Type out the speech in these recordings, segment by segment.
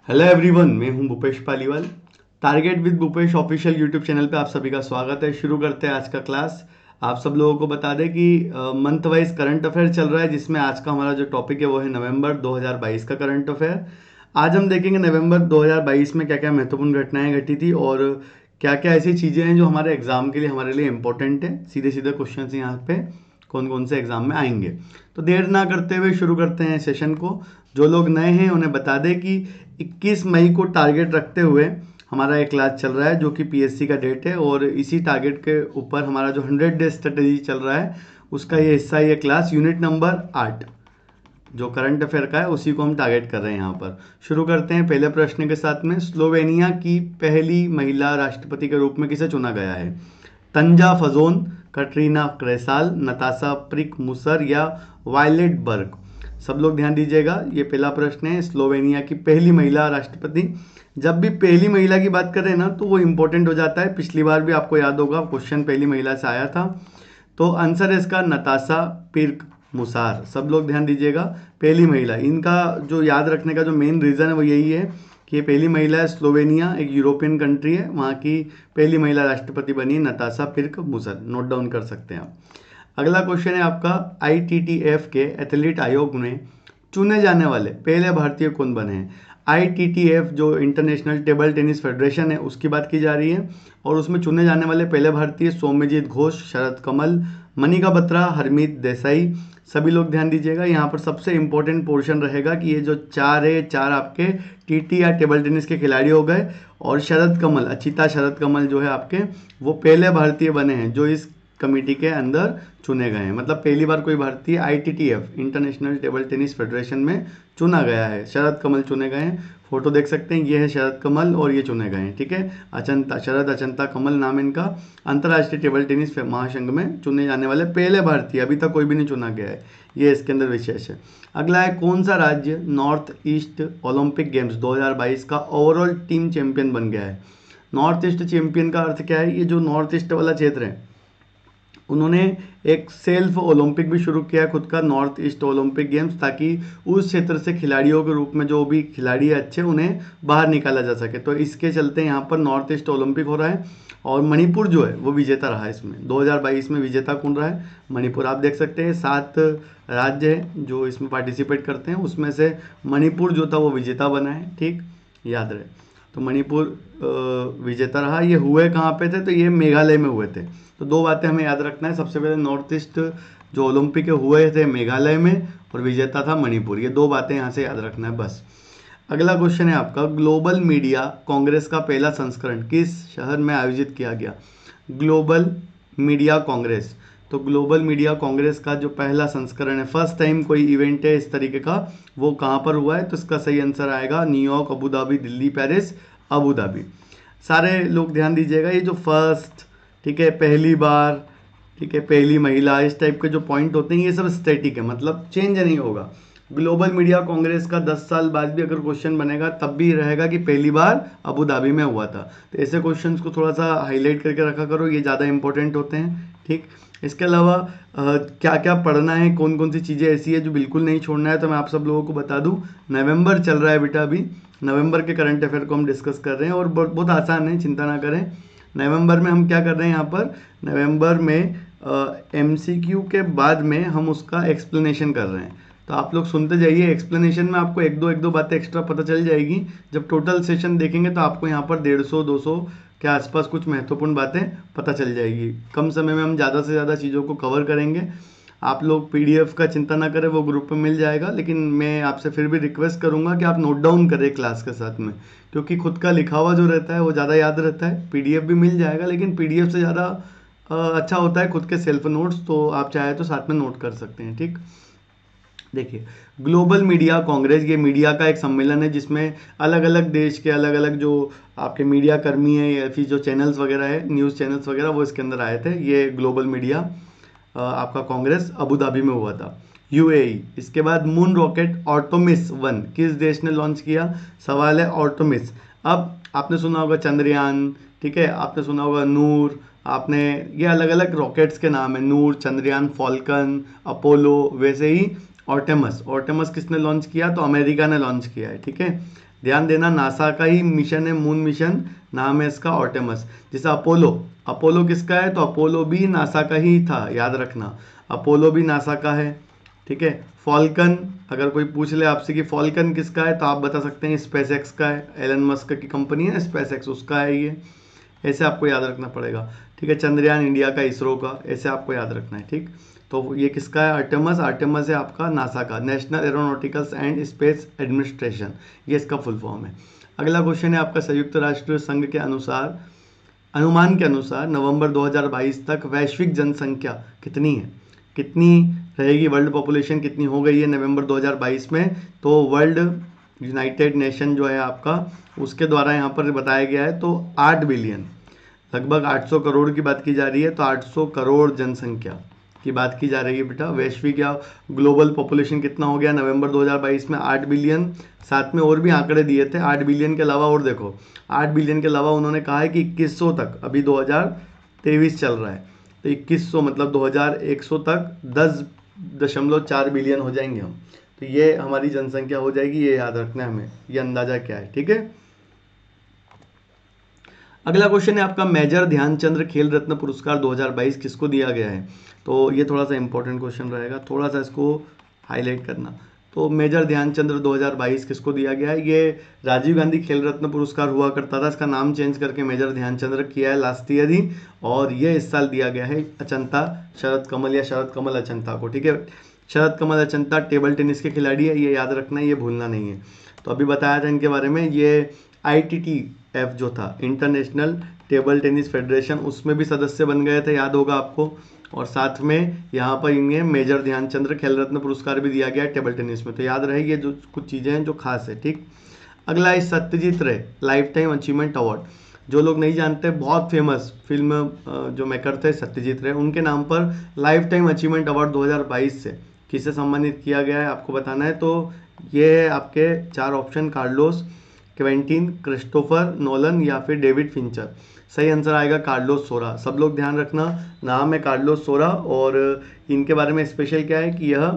Hello everyone, मैं हूं Bhupesh Paliwal. Target with Bhupesh official YouTube channel पे आप सभी का स्वागत है। शुरू करते हैं आज का क्लास। आप सब लोगों को बता दें कि मंथ वाइज करंट अफेयर चल रहा है, जिसमें आज का हमारा जो टॉपिक है वो है नवंबर 2022 का करंट अफेयर। आज हम देखेंगे नवंबर 2022 में क्या क्या महत्वपूर्ण घटनाएं घटी थी और क्या क्या ऐसी चीज़ें हैं जो हमारे एग्जाम के लिए हमारे लिए इंपॉर्टेंट है। सीधे सीधे क्वेश्चन यहाँ पे कौन कौन से एग्जाम में आएंगे। तो देर ना करते हुए शुरू करते हैं सेशन को। जो लोग नए हैं उन्हें बता दें कि 21 मई को टारगेट रखते हुए हमारा एक क्लास चल रहा है जो कि पीएससी का डेट है, और इसी टारगेट के ऊपर हमारा जो 100 डे स्ट्रेटेजी चल रहा है उसका ये हिस्सा, ये क्लास यूनिट नंबर 8 जो करंट अफेयर का है उसी को हम टारगेट कर रहे हैं। यहाँ पर शुरू करते हैं पहले प्रश्न के साथ में। स्लोवेनिया की पहली महिला राष्ट्रपति के रूप में किसे चुना गया है? तंजा फजोन, कटरीना क्रेसाल, नताशा प्रिक मुसर या वायलेट बर्ग? सब लोग ध्यान दीजिएगा, ये पहला प्रश्न है। स्लोवेनिया की पहली महिला राष्ट्रपति। जब भी पहली महिला की बात करें ना तो वो इंपॉर्टेंट हो जाता है। पिछली बार भी आपको याद होगा क्वेश्चन पहली महिला से आया था। तो आंसर है इसका नताशा पिर्क मुसार। सब लोग ध्यान दीजिएगा, पहली महिला। इनका जो याद रखने का जो मेन रीज़न है वो यही है कि ये पहली महिला है। स्लोवेनिया एक यूरोपियन कंट्री है, वहाँ की पहली महिला राष्ट्रपति बनी नताशा पिर्क मुसर। नोट डाउन कर सकते हैं आप। अगला क्वेश्चन है आपका, आईटीटीएफ के एथलीट आयोग में चुने जाने वाले पहले भारतीय कौन बने हैं? आईटीटीएफ जो इंटरनेशनल टेबल टेनिस फेडरेशन है उसकी बात की जा रही है, और उसमें चुने जाने वाले पहले भारतीय सौम्यजीत घोष, शरद कमल, मनिका बत्रा, हरमीत देसाई। सभी लोग ध्यान दीजिएगा, यहाँ पर सबसे इंपॉर्टेंट पोर्शन रहेगा कि ये जो चार है, चार आपके टीटी या टेबल टेनिस के खिलाड़ी हो गए, और शरद कमल, अचिता शरद कमल जो है आपके, वो पहले भारतीय बने हैं जो इस कमेटी के अंदर चुने गए हैं। मतलब पहली बार कोई भारतीय ITTF international table tennis federation में चुना गया है। शरद कमल चुने गए हैं, फोटो देख सकते हैं, ये है शरद कमल और ये चुने गए हैं। ठीक है, अचंता, शरद अचंता कमल नाम इनका। अंतर्राष्ट्रीय टेबल टेनिस महासंघ में चुने जाने वाले पहले भारतीय, अभी तक कोई भी नहीं चुना गया है, ये इसके अंदर विशेष है। अगला है, कौन सा राज्य नॉर्थ ईस्ट ओलंपिक गेम्स 2022 का ओवरऑल टीम चैंपियन बन गया है? नॉर्थ ईस्ट चैंपियन का अर्थ क्या है? ये जो नॉर्थ ईस्ट वाला क्षेत्र है उन्होंने एक सेल्फ ओलंपिक भी शुरू किया खुद का, नॉर्थ ईस्ट ओलंपिक गेम्स, ताकि उस क्षेत्र से खिलाड़ियों के रूप में जो भी खिलाड़ी है अच्छे उन्हें बाहर निकाला जा सके। तो इसके चलते यहाँ पर नॉर्थ ईस्ट ओलंपिक हो रहा है, और मणिपुर जो है वो विजेता रहा है इसमें। 2022 में विजेता कौन रहा है? मणिपुर। आप देख सकते हैं 7 राज्य हैं जो इसमें पार्टिसिपेट करते हैं, उसमें से मणिपुर जो था वो विजेता बना है। ठीक, याद रहे। तो मणिपुर विजेता रहा। ये हुए कहाँ पे थे? तो ये मेघालय में हुए थे। तो दो बातें हमें याद रखना है। सबसे पहले नॉर्थ ईस्ट जो ओलंपिक हुए थे मेघालय में, और विजेता था मणिपुर। ये दो बातें यहाँ से याद रखना है बस। अगला क्वेश्चन है आपका, ग्लोबल मीडिया कांग्रेस का पहला संस्करण किस शहर में आयोजित किया गया? ग्लोबल मीडिया कांग्रेस, तो ग्लोबल मीडिया कांग्रेस का जो पहला संस्करण है, फर्स्ट टाइम कोई इवेंट है इस तरीके का, वो कहाँ पर हुआ है? तो इसका सही आंसर आएगा New York, Abu Dhabi, Delhi, Paris, Abu Dhabi. सारे लोग ध्यान दीजिएगा, ये जो फर्स्ट, ठीक है, पहली बार, ठीक है, पहली महिला, इस टाइप के जो पॉइंट होते हैं ये सब स्टैटिक है, मतलब चेंज नहीं होगा। ग्लोबल मीडिया कांग्रेस का 10 साल बाद भी अगर क्वेश्चन बनेगा तब भी रहेगा कि पहली बार अबू धाबी में हुआ था। तो ऐसे क्वेश्चंस को थोड़ा सा हाईलाइट करके रखा करो, ये ज़्यादा इंपॉर्टेंट होते हैं। ठीक, इसके अलावा क्या क्या पढ़ना है, कौन कौन सी चीज़ें ऐसी है जो बिल्कुल नहीं छोड़ना है, तो मैं आप सब लोगों को बता दूं। नवंबर चल रहा है बेटा, अभी नवंबर के करंट अफेयर को हम डिस्कस कर रहे हैं, और बहुत आसान है, चिंता ना करें। नवंबर में हम क्या कर रहे हैं यहाँ पर? नवंबर में एमसीक्यू के बाद में हम उसका एक्सप्लेनेशन कर रहे हैं। तो आप लोग सुनते जाइए, एक्सप्लेनेशन में आपको एक दो बातें एक्स्ट्रा पता चल जाएगी। जब टोटल सेशन देखेंगे तो आपको यहाँ पर 150-200 के आसपास कुछ महत्वपूर्ण बातें पता चल जाएगी। कम समय में हम ज़्यादा से ज़्यादा चीज़ों को कवर करेंगे। आप लोग पीडीएफ का चिंता ना करें, वो ग्रुप में मिल जाएगा, लेकिन मैं आपसे फिर भी रिक्वेस्ट करूंगा कि आप नोट डाउन करें क्लास के साथ में, क्योंकि खुद का लिखा हुआ जो रहता है वो ज़्यादा याद रहता है। पीडीएफ भी मिल जाएगा, लेकिन पीडीएफ से ज़्यादा अच्छा होता है खुद के सेल्फ नोट्स, तो आप चाहे तो साथ में नोट कर सकते हैं। ठीक, देखिए, ग्लोबल मीडिया कांग्रेस ये मीडिया का एक सम्मेलन है जिसमें अलग अलग देश के अलग अलग जो आपके मीडिया कर्मी हैं या फिर जो चैनल्स वगैरह है, न्यूज़ चैनल्स वगैरह, वो इसके अंदर आए थे। ये ग्लोबल मीडिया आपका कांग्रेस अबू धाबी में हुआ था, यूएई। इसके बाद मून रॉकेट आर्टेमिस 1 किस देश ने लॉन्च किया? सवाल है आर्टेमिस। अब आपने सुना होगा चंद्रयान, ठीक है, आपने सुना होगा नूर, आपने, ये अलग अलग रॉकेट्स के नाम है, नूर, चंद्रयान, फॉल्कन, अपोलो। वैसे ही ऑर्टेमस, ऑर्टेमस किसने लॉन्च किया? तो अमेरिका ने लॉन्च किया है, ठीक है। ध्यान देना, नासा का ही मिशन है, मून मिशन, नाम है इसका ऑर्टेमस। जैसे अपोलो, अपोलो किसका है? तो अपोलो भी नासा का ही था, याद रखना, अपोलो भी नासा का है, ठीक है। फॉल्कन, अगर कोई पूछ ले आपसे कि फॉल्कन किसका है, तो आप बता सकते हैं स्पेस एक्स का है, एलन मस्क की कंपनी है ना स्पेस एक्स, उसका है ये। ऐसे आपको याद रखना पड़ेगा, ठीक है। चंद्रयान इंडिया का, इसरो का, ऐसे आपको याद रखना है, ठीक। तो ये किसका है? आर्टेमस, आर्टेमस है आपका नासा का, national aeronauticals and space administration, ये इसका फुल फॉर्म है। अगला क्वेश्चन है आपका, संयुक्त राष्ट्र संघ के अनुसार, अनुमान के अनुसार नवंबर 2022 तक वैश्विक जनसंख्या कितनी है? कितनी रहेगी? वर्ल्ड पॉपुलेशन कितनी हो गई है नवंबर 2022 में? तो वर्ल्ड यूनाइटेड नेशन जो है आपका, उसके द्वारा यहाँ पर बताया गया है, तो 8 बिलियन, लगभग 800 करोड़ की बात की जा रही है। तो 800 करोड़ जनसंख्या की बात की जा रही है बेटा। वैश्विक या ग्लोबल पॉपुलेशन कितना हो गया नवंबर 2022 में? 8 बिलियन। साथ में और भी आंकड़े दिए थे 8 बिलियन के अलावा, और देखो 8 बिलियन के अलावा उन्होंने कहा है कि 2100 तक, अभी 2023 चल रहा है, तो 2100 मतलब 2100 तक 10.4 बिलियन हो जाएंगे हम। तो ये हमारी जनसंख्या हो जाएगी, ये याद रखना है हमें, ये अंदाजा क्या है, ठीक है। अगला क्वेश्चन है आपका, मेजर ध्यानचंद्र खेल रत्न पुरस्कार 2022 किसको दिया गया है? तो ये थोड़ा सा इंपॉर्टेंट क्वेश्चन रहेगा, थोड़ा सा इसको हाईलाइट करना। तो मेजर ध्यानचंद्र 2022 किसको दिया गया है? ये राजीव गांधी खेल रत्न पुरस्कार हुआ करता था, इसका नाम चेंज करके मेजर ध्यानचंद्र किया है लास्ट ईयर ही, और ये इस साल दिया गया है अचंता शरद कमल या शरद कमल अचंता को, ठीक है। शरद कमल अचंता टेबल टेनिस के खिलाड़ी है, ये याद रखना है, ये भूलना नहीं है। तो अभी बताया था इनके बारे में, ये ITTF जो था, इंटरनेशनल टेबल टेनिस फेडरेशन, उसमें भी सदस्य बन गए थे, याद होगा आपको। और साथ में यहाँ पर इन्हें मेजर ध्यानचंद्र खेल रत्न पुरस्कार भी दिया गया है टेबल टेनिस में, तो याद रहे ये जो कुछ चीज़ें हैं जो खास है, ठीक। अगला है सत्यजीत रे लाइफ टाइम अचीवमेंट अवार्ड। जो लोग नहीं जानते, बहुत फेमस फिल्म जो मेकर थे सत्यजीत रे, उनके नाम पर लाइफ टाइम अचीवमेंट अवार्ड 2022 से किसे सम्मानित किया गया है आपको बताना है। तो ये है आपके 4 option, Carlos, Quentin, Christopher Nolan या फिर डेविड फिंचर। सही आंसर आएगा कार्लोस सोरा। सब लोग ध्यान रखना, नाम है कार्लोस सोरा, और इनके बारे में स्पेशल क्या है कि यह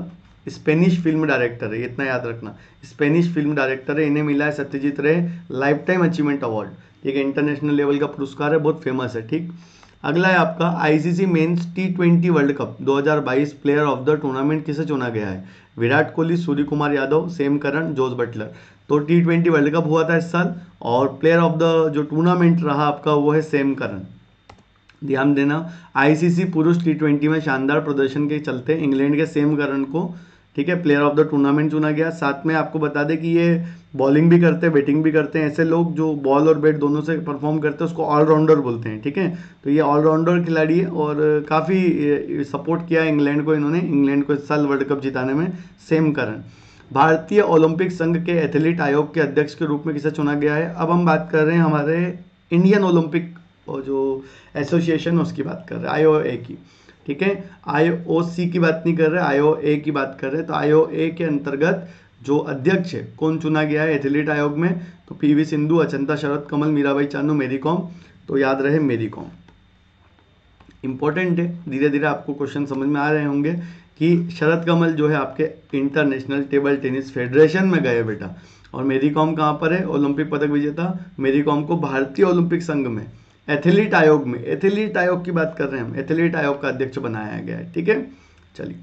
स्पेनिश फिल्म डायरेक्टर है, इतना याद रखना, स्पेनिश फिल्म डायरेक्टर है। इन्हें मिला है सत्यजीत रे लाइफ टाइम अचीवमेंट अवार्ड, एक इंटरनेशनल लेवल का पुरस्कार है, बहुत फेमस है, ठीक। अगला है आपका, ICC men's T20 world cup 2022 player of the tournament किसे चुना गया है? Virat Kohli, Surya Kumar Yadav, Sam Curran, Jos Buttler. तो T20 वर्ल्ड कप हुआ था इस साल, और प्लेयर ऑफ द जो टूर्नामेंट रहा आपका वो है सेम करन। ध्यान देना, ICC पुरुष T20 में शानदार प्रदर्शन के चलते इंग्लैंड के सेम करन को, ठीक है, प्लेयर ऑफ द टूर्नामेंट चुना गया। साथ में आपको बता दें कि ये बॉलिंग भी करते हैं, बैटिंग भी करते हैं, ऐसे लोग जो बॉल और बैट दोनों से परफॉर्म करते हैं उसको ऑलराउंडर बोलते हैं, ठीक है। तो ये ऑलराउंडर खिलाड़ी है, और काफ़ी सपोर्ट किया इंग्लैंड को, इन्होंने इंग्लैंड को इस साल वर्ल्ड कप जिताने में, सेम करन। भारतीय ओलंपिक संघ के एथलीट आयोग के अध्यक्ष के रूप में किसे चुना गया है? अब हम बात कर रहे हैं हमारे इंडियन ओलंपिक जो एसोसिएशन, उसकी बात कर रहे हैं, IOA की, ठीक है। IOC की बात नहीं कर रहे, IOA की बात कर रहे हैं। तो IOA के अंतर्गत जो अध्यक्ष है, कौन चुना गया है एथलीट आयोग में? तो PV सिंधु, अचंता शरद कमल, मीराबाई चानू, मेरी कॉम। तो याद रहे मेरी कॉम, इंपॉर्टेंट है। धीरे धीरे आपको क्वेश्चन समझ में आ रहे होंगे कि शरद कमल जो है आपके इंटरनेशनल टेबल टेनिस फेडरेशन में गए बेटा, और मेरी कॉम कहाँ पर है? ओलंपिक पदक विजेता मेरी कॉम को भारतीय ओलंपिक संघ में एथलीट आयोग में, एथलीट आयोग की बात कर रहे हैं हम, एथलीट आयोग का अध्यक्ष बनाया गया है, ठीक है। चलिए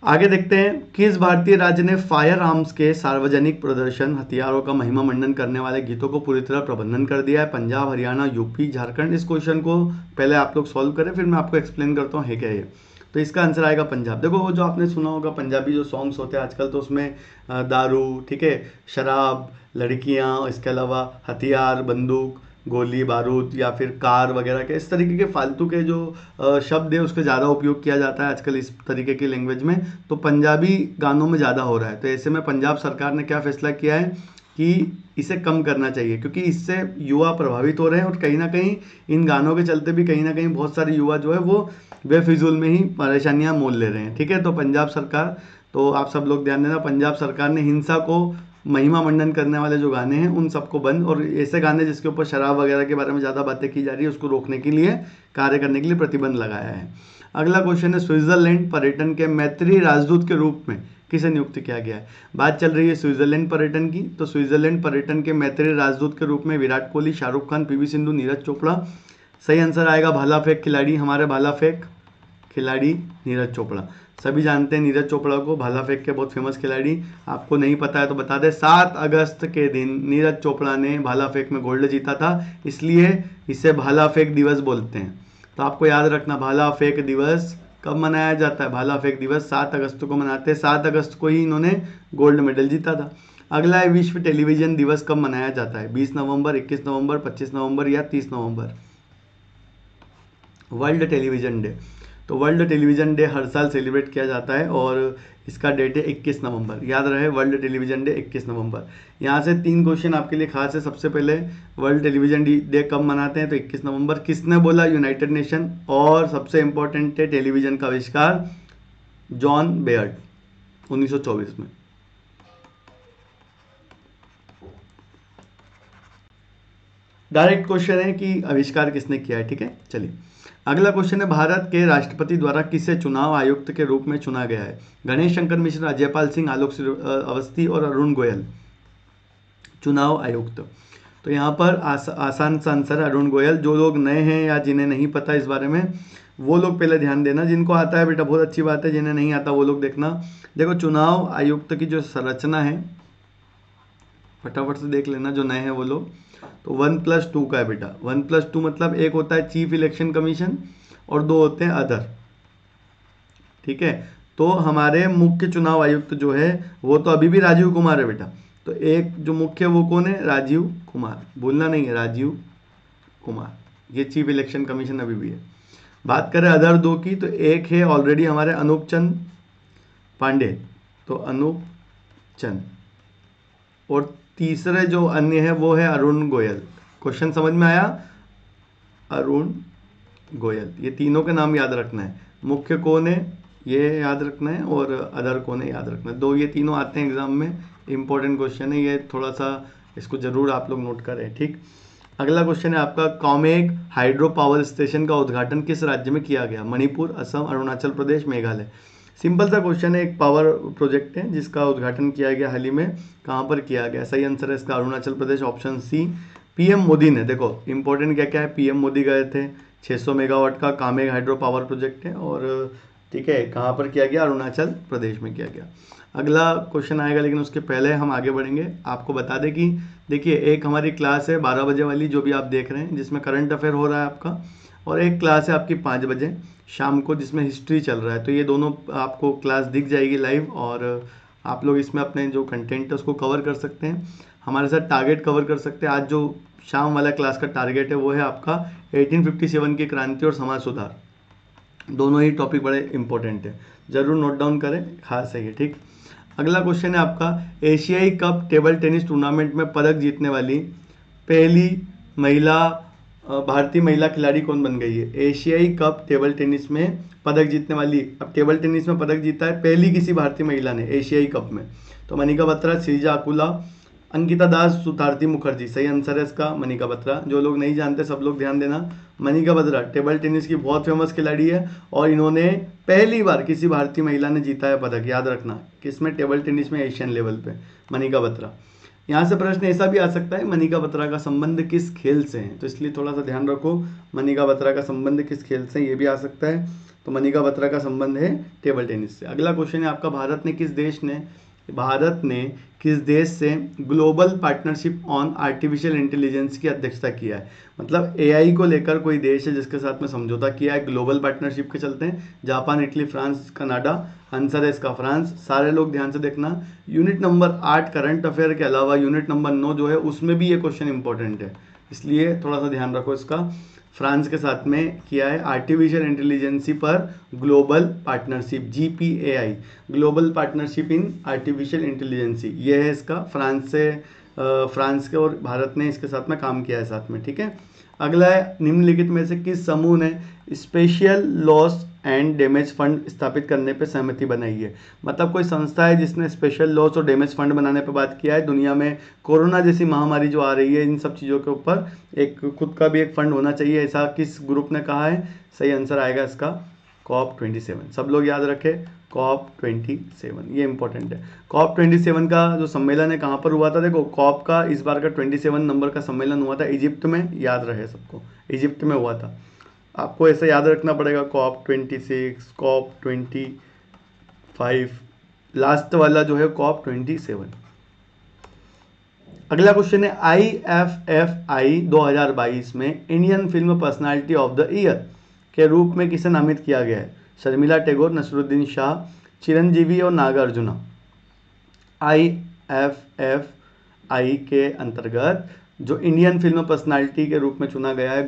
आगे देखते हैं, किस भारतीय राज्य ने फायर आर्म्स के सार्वजनिक प्रदर्शन हथियारों का महिमा मंडन करने वाले गीतों को पूरी तरह प्रबंधन कर दिया है? पंजाब, हरियाणा, यूपी, झारखंड। इस क्वेश्चन को पहले आप लोग सॉल्व करें, फिर मैं आपको एक्सप्लेन करता हूँ है क्या ये। तो इसका आंसर आएगा पंजाब। देखो वो जो आपने सुना होगा पंजाबी जो सॉन्ग्स होते हैं आजकल, तो उसमें दारू, ठीक है, शराब, लड़कियाँ, इसके अलावा हथियार, बंदूक, गोली बारूद या फिर कार वगैरह के, इस तरीके के फालतू के जो शब्द है उसका ज़्यादा उपयोग किया जाता है आजकल इस तरीके की लैंग्वेज में, तो पंजाबी गानों में ज़्यादा हो रहा है। तो ऐसे में पंजाब सरकार ने क्या फैसला किया है कि इसे कम करना चाहिए, क्योंकि इससे युवा प्रभावित हो रहे हैं, और कहीं ना कहीं इन गानों के चलते भी कहीं ना कहीं बहुत सारे युवा जो है वो बेफिजूल में ही परेशानियां मोल ले रहे हैं, ठीक है। तो पंजाब सरकार, तो आप सब लोग ध्यान देना, पंजाब सरकार ने हिंसा को महिमा मंडन करने वाले जो गाने हैं उन सबको बंद, और ऐसे गाने जिसके ऊपर शराब वगैरह के बारे में ज़्यादा बातें की जा रही है उसको रोकने के लिए, कार्य करने के लिए प्रतिबंध लगाया है। अगला क्वेश्चन है स्विट्जरलैंड पर्यटन के मैत्री राजदूत के रूप में किसे नियुक्त किया गया है। बात चल रही है स्विट्जरलैंड पर्यटन की, तो स्विट्जरलैंड पर्यटन के मैत्री राजदूत के रूप में विराट कोहली, शाहरुख खान, पीवी सिंधु, नीरज चोपड़ा। सही आंसर आएगा भाला फेंक खिलाड़ी, हमारे भाला फेंक खिलाड़ी नीरज चोपड़ा। सभी जानते हैं नीरज चोपड़ा को, भाला फेंक के बहुत फेमस खिलाड़ी। आपको नहीं पता है तो बता दें, 7 अगस्त के दिन नीरज चोपड़ा ने भाला फेंक में गोल्ड जीता था, इसलिए इसे भाला फेंक दिवस बोलते हैं। तो आपको याद रखना भाला फेंक दिवस कब मनाया जाता है। भाला फेंक दिवस 7 अगस्त को मनाते हैं, 7 अगस्त को ही इन्होंने गोल्ड मेडल जीता था। अगला है विश्व टेलीविजन दिवस कब मनाया जाता है। 20 नवंबर, 21 नवंबर, 25 नवंबर या 30 नवंबर। वर्ल्ड टेलीविजन डे, तो वर्ल्ड टेलीविजन डे हर साल सेलिब्रेट किया जाता है और इसका डेट है 21 नवंबर। याद रहे वर्ल्ड टेलीविजन डे 21 नवंबर। यहाँ से 3 क्वेश्चन आपके लिए खास है। सबसे पहले वर्ल्ड टेलीविजन डे कब मनाते हैं, तो 21 नवंबर। किसने बोला, यूनाइटेड नेशन। और सबसे इंपॉर्टेंट है टेलीविजन का आविष्कार जॉन बेयर्ड 1924 में। डायरेक्ट क्वेश्चन है कि आविष्कार किसने किया है, ठीक है। चलिए अगला क्वेश्चन है भारत के राष्ट्रपति द्वारा किसे चुनाव आयुक्त के रूप में चुना गया है। गणेश शंकर मिश्र, अजयपाल सिंह, आलोक अवस्थी और अरुण गोयल। चुनाव आयुक्त, तो यहाँ पर आसान सा आंसर है अरुण गोयल। जो लोग नए हैं या जिन्हें नहीं पता इस बारे में, वो लोग पहले ध्यान देना। जिनको आता है बेटा बहुत अच्छी बात है, जिन्हें नहीं आता वो लोग देखना। देखो चुनाव आयुक्त की जो संरचना है फटाफट से देख लेना, जो नए हैं वो लोग। तो 1+2 का है बेटा। 1+2 मतलब एक होता है चीफ इलेक्शन कमीशन और 2 होते हैं अदर, ठीक है। तो हमारे मुख्य चुनाव आयुक्त जो है वो तो अभी भी राजीव कुमार है बेटा। तो एक जो मुख्य वो कौन है, राजीव कुमार, भूलना नहीं है राजीव कुमार, ये चीफ इलेक्शन कमीशन अभी भी है। बात करें अदर 2 की, तो एक है ऑलरेडी हमारे अनूप चंद पांडे, तो अनूप चंद, और तीसरे जो अन्य है वो है अरुण गोयल। क्वेश्चन समझ में आया, अरुण गोयल। ये तीनों के नाम याद रखना है, मुख्य कौन है ये याद रखना है और अदर कौन है याद रखना है। 2 ये तीनों आते हैं एग्जाम में, इंपॉर्टेंट क्वेश्चन है ये, थोड़ा सा इसको जरूर आप लोग नोट करें, ठीक। अगला क्वेश्चन है आपका कॉमेग हाइड्रो पावर स्टेशन का उद्घाटन किस राज्य में किया गया। मणिपुर, असम, अरुणाचल प्रदेश, मेघालय। सिंपल सा क्वेश्चन है, एक पावर प्रोजेक्ट है जिसका उद्घाटन किया गया हाल ही में, कहाँ पर किया गया। सही आंसर है इसका Arunachal Pradesh, option C. PM Modi ने, देखो इंपॉर्टेंट क्या क्या है, पीएम मोदी गए थे, 600 मेगावाट का कामेग हाइड्रो पावर प्रोजेक्ट है और ठीक है, कहाँ पर किया गया, अरुणाचल प्रदेश में किया गया। अगला क्वेश्चन आएगा, लेकिन उसके पहले हम आगे बढ़ेंगे। आपको बता दें कि देखिए एक हमारी क्लास है 12 बजे वाली जो भी आप देख रहे हैं, जिसमें करंट अफेयर हो रहा है आपका, और एक क्लास है आपकी 5 बजे शाम को जिसमें हिस्ट्री चल रहा है। तो ये दोनों आपको क्लास दिख जाएगी लाइव और आप लोग इसमें अपने जो कंटेंट है उसको कवर कर सकते हैं, हमारे साथ टारगेट कवर कर सकते हैं। आज जो शाम वाला क्लास का टारगेट है वो है आपका 1857 की क्रांति और समाज सुधार। दोनों ही टॉपिक बड़े इंपॉर्टेंट है, जरूर नोट डाउन करें, खास है ये, ठीक। अगला क्वेश्चन है आपका एशियाई कप टेबल टेनिस टूर्नामेंट में पदक जीतने वाली पहली महिला भारतीय महिला खिलाड़ी कौन बन गई है। एशियाई कप टेबल टेनिस में पदक जीतने वाली, अब टेबल टेनिस में पदक जीता है पहली किसी भारतीय महिला ने एशियाई कप में, तो मनिका बत्रा, श्रीजा अकुला, अंकिता दास, सुतार्थी मुखर्जी। सही आंसर है इसका मनिका बत्रा। जो लोग नहीं जानते सब लोग ध्यान देना, मनिका बत्रा टेबल टेनिस की बहुत फेमस खिलाड़ी है और इन्होंने पहली बार किसी भारतीय महिला ने जीता है पदक, याद रखना किसमें, टेबल टेनिस में, एशियन लेवल पे, मनिका बत्रा। यहाँ से प्रश्न ऐसा भी आ सकता है मनिका बत्रा का संबंध किस खेल से है, तो इसलिए थोड़ा सा ध्यान रखो, मनिका बत्रा का संबंध किस खेल से, ये भी आ सकता है। तो मनिका बत्रा का संबंध है टेबल टेनिस से। अगला क्वेश्चन है आपका भारत ने किस देश से global partnership on artificial intelligence की अध्यक्षता किया है। मतलब एआई को लेकर कोई देश है जिसके साथ में समझौता किया है ग्लोबल पार्टनरशिप के चलते हैं। Japan, Italy, France, Canada. Answer है इसका फ्रांस। सारे लोग ध्यान से देखना, यूनिट नंबर 8 करंट अफेयर के अलावा यूनिट नंबर 9 जो है उसमें भी ये क्वेश्चन इंपॉर्टेंट है, इसलिए थोड़ा सा ध्यान रखो इसका। फ्रांस के साथ में किया है आर्टिफिशियल इंटेलिजेंसी पर global partnership, GPAI, global partnership in artificial intelligence, ये है इसका। फ्रांस के और भारत ने इसके साथ में काम किया है साथ में, ठीक है। अगला है निम्नलिखित में से किस समूह ने special loss and damage fund स्थापित करने पे सहमति बनाई है। मतलब कोई संस्था है जिसने स्पेशल लॉस और डैमेज फंड बनाने पे बात किया है। दुनिया में कोरोना जैसी महामारी जो आ रही है, इन सब चीज़ों के ऊपर एक खुद का भी एक फंड होना चाहिए, ऐसा किस ग्रुप ने कहा है। सही आंसर आएगा इसका COP27 सब लोग याद रखें, COP27 ये इंपॉर्टेंट है। COP27 का जो सम्मेलन है कहाँ पर हुआ था? देखो COP का इस बार का 27 नंबर का सम्मेलन हुआ था इजिप्ट में, याद रहे सबको, इजिप्ट में हुआ था। आपको ऐसे याद रखना पड़ेगा, COP26, COP25, लास्ट वाला जो है COP27। अगला क्वेश्चन है IFFI 2022 में Indian film personality of the year के रूप में किसे नामित किया गया है? शर्मिला टैगोर, नसरुद्दीन शाह, चिरंजीवी और नागार्जुना। IFFI के अंतर्गत जो इंडियन फिल्म पर्सनालिटी के रूप में चुना गया है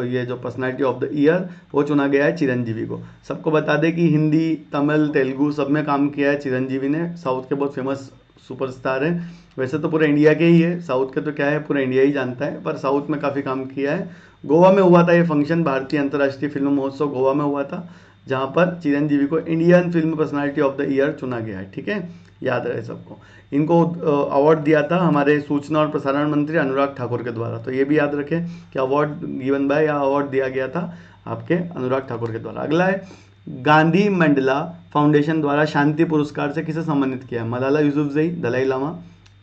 ये जो पर्सनालिटी ऑफ द ईयर वो चुना गया है चिरंजीवी को। सबको बता दें कि हिंदी, तमिल, तेलुगु सब में काम किया है चिरंजीवी ने, साउथ के बहुत फेमस सुपरस्टार है। वैसे तो पूरे इंडिया के ही है, साउथ के तो क्या है पूरा इंडिया ही जानता है, पर साउथ में काफ़ी काम किया है। गोवा में हुआ था ये फंक्शन, भारतीय अंतर्राष्ट्रीय फिल्म महोत्सव गोवा में हुआ था, जहाँ पर चिरंजीवी को Indian film personality of the year चुना गया है। ठीक है, याद रहे सबको। इनको अवार्ड दिया था हमारे सूचना और प्रसारण मंत्री अनुराग ठाकुर के द्वारा, तो ये भी याद रखें कि अवार्ड गिवन बाय या अवार्ड दिया गया था आपके अनुराग ठाकुर के द्वारा। अगला है गांधी मंडला फाउंडेशन द्वारा शांति पुरस्कार से किसे सम्मानित किया? मलाला यूसुफजई, दलाई लामा,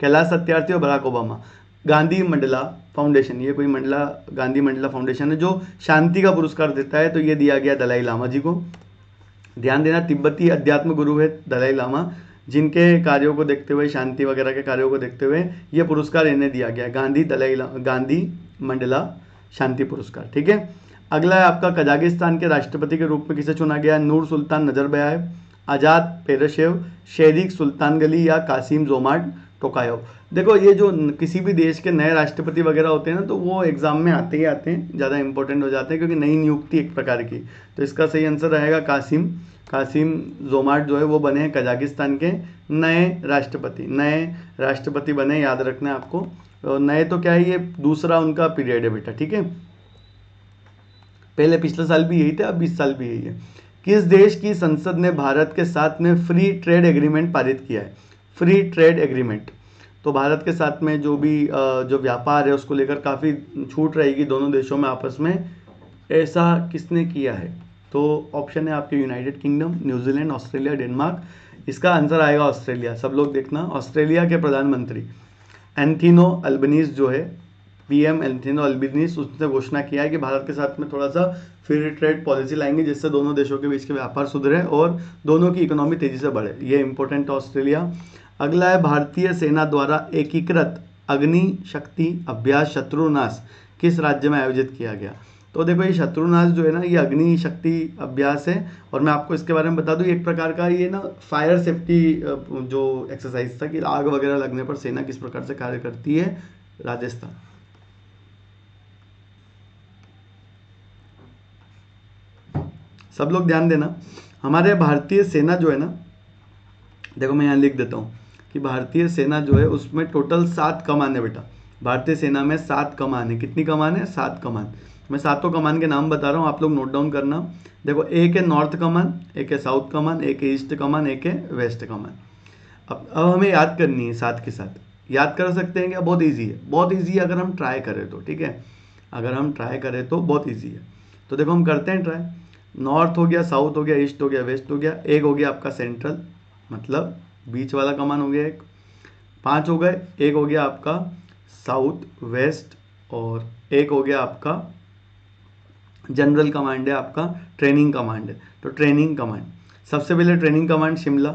कैलाश सत्यार्थी और Barack Obama. Gandhi Mandela foundation, ये कोई गांधी मंडला फाउंडेशन है जो शांति का पुरस्कार देता है, तो ये दिया गया दलाई लामा जी को। ध्यान देना, तिब्बती अध्यात्म गुरु है दलाई लामा, जिनके कार्यों को देखते हुए, शांति वगैरह के कार्यों को देखते हुए ये पुरस्कार इन्हें दिया गया, गांधी मंडला शांति पुरस्कार। ठीक है, अगला है आपका कजाकिस्तान के राष्ट्रपति के रूप में किसे चुना गया? नूर सुल्तान नजरबयाब, आज़ाद पेरशेव, शेरिक सुल्तानगली या कासिम जोमार्ट टोकायव। देखो ये जो किसी भी देश के नए राष्ट्रपति वगैरह होते हैं ना, तो वो एग्जाम में आते ही आते हैं, ज़्यादा इंपॉर्टेंट हो जाते हैं, क्योंकि नई नियुक्ति एक प्रकार की। तो इसका सही आंसर रहेगा कासिम जोमार्ट जो है वो बने हैं कजाकिस्तान के नए राष्ट्रपति बने, याद रखना है आपको। नए तो क्या है, ये दूसरा उनका पीरियड है बेटा। ठीक है, पहले पिछले साल भी यही थे, अब इस साल भी यही है। किस देश की संसद ने भारत के साथ में फ्री ट्रेड एग्रीमेंट पारित किया है? फ्री ट्रेड एग्रीमेंट, तो भारत के साथ में जो भी जो व्यापार है उसको लेकर काफ़ी छूट रहेगी दोनों देशों में आपस में, ऐसा किसने किया है? तो ऑप्शन है आपके United kingdom, New Zealand, Australia, Denmark. इसका आंसर आएगा ऑस्ट्रेलिया। सब लोग देखना, ऑस्ट्रेलिया के प्रधानमंत्री एंथोनी अल्बनीज जो है, PM एंथोनी अल्बनीज, उसने घोषणा किया है कि भारत के साथ में थोड़ा सा फ्री ट्रेड पॉलिसी लाएंगे, जिससे दोनों देशों के बीच के व्यापार सुधरे और दोनों की इकोनॉमी तेजी से बढ़े। ये इंपॉर्टेंट है ऑस्ट्रेलिया। अगला है भारतीय सेना द्वारा एकीकृत अग्नि शक्ति अभ्यास शत्रुनाश किस राज्य में आयोजित किया गया? तो देखो ये शत्रुनाश जो है ना, ये अग्नि शक्ति अभ्यास है, और मैं आपको इसके बारे में बता दूं, एक प्रकार का ये ना फायर सेफ्टी जो एक्सरसाइज था कि आग वगैरह लगने पर सेना किस प्रकार से कार्य करती है, राजस्थान। सब लोग ध्यान देना, हमारे भारतीय सेना जो है ना, देखो मैं यहाँ लिख देता हूँ कि भारतीय सेना जो है उसमें टोटल 7 कमान है बेटा। भारतीय सेना में 7 कमान है। कितनी कमान है? 7 कमान। मैं 7 कमान के नाम बता रहा हूँ, आप लोग नोट डाउन करना। देखो, एक है नॉर्थ कमान, एक है साउथ कमान, एक है ईस्ट कमान, एक है वेस्ट कमान। अब हमें याद करनी है 7 के साथ। याद कर सकते हैं क्या? बहुत ईजी है, बहुत ईजी है अगर हम ट्राई करें तो। ठीक है, अगर हम ट्राई करें तो बहुत ईजी है। तो देखो हम करते हैं ट्राई। नॉर्थ हो गया, साउथ हो गया, ईस्ट हो गया, वेस्ट हो गया, एक हो गया आपका सेंट्रल, मतलब बीच वाला कमान हो गया एक, 5 हो गए, एक हो गया आपका साउथ वेस्ट, और एक हो गया आपका जनरल कमांड है, आपका ट्रेनिंग कमांड है। तो ट्रेनिंग कमांड, सबसे पहले ट्रेनिंग कमांड शिमला,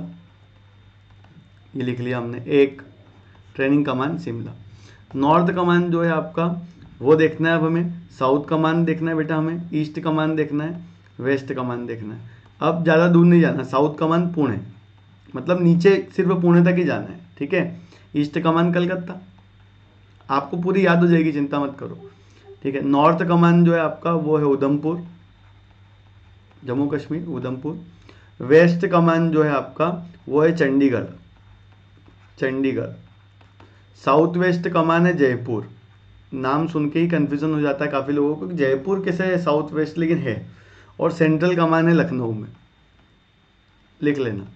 ये लिख लिया हमने, एक training command Shimla. North command जो है आपका वो देखना है अब हमें, साउथ कमांड देखना है बेटा हमें, ईस्ट कमांड देखना है, वेस्ट कमांड देखना है। अब ज़्यादा दूर नहीं जाना, साउथ कमांड पुणे, मतलब नीचे सिर्फ पुणे तक ही जाना है। ठीक है, ईस्ट कमान कलकत्ता, आपको पूरी याद हो जाएगी, चिंता मत करो। ठीक है, नॉर्थ कमान जो है आपका वो है उधमपुर, जम्मू कश्मीर, उधमपुर। वेस्ट कमान जो है आपका वो है चंडीगढ़, साउथ वेस्ट कमान है जयपुर। नाम सुन के ही कन्फ्यूजन हो जाता है काफ़ी लोगों को, जयपुर कैसे है साउथ वेस्ट, लेकिन है। और सेंट्रल कमान है लखनऊ में, लिख लेना।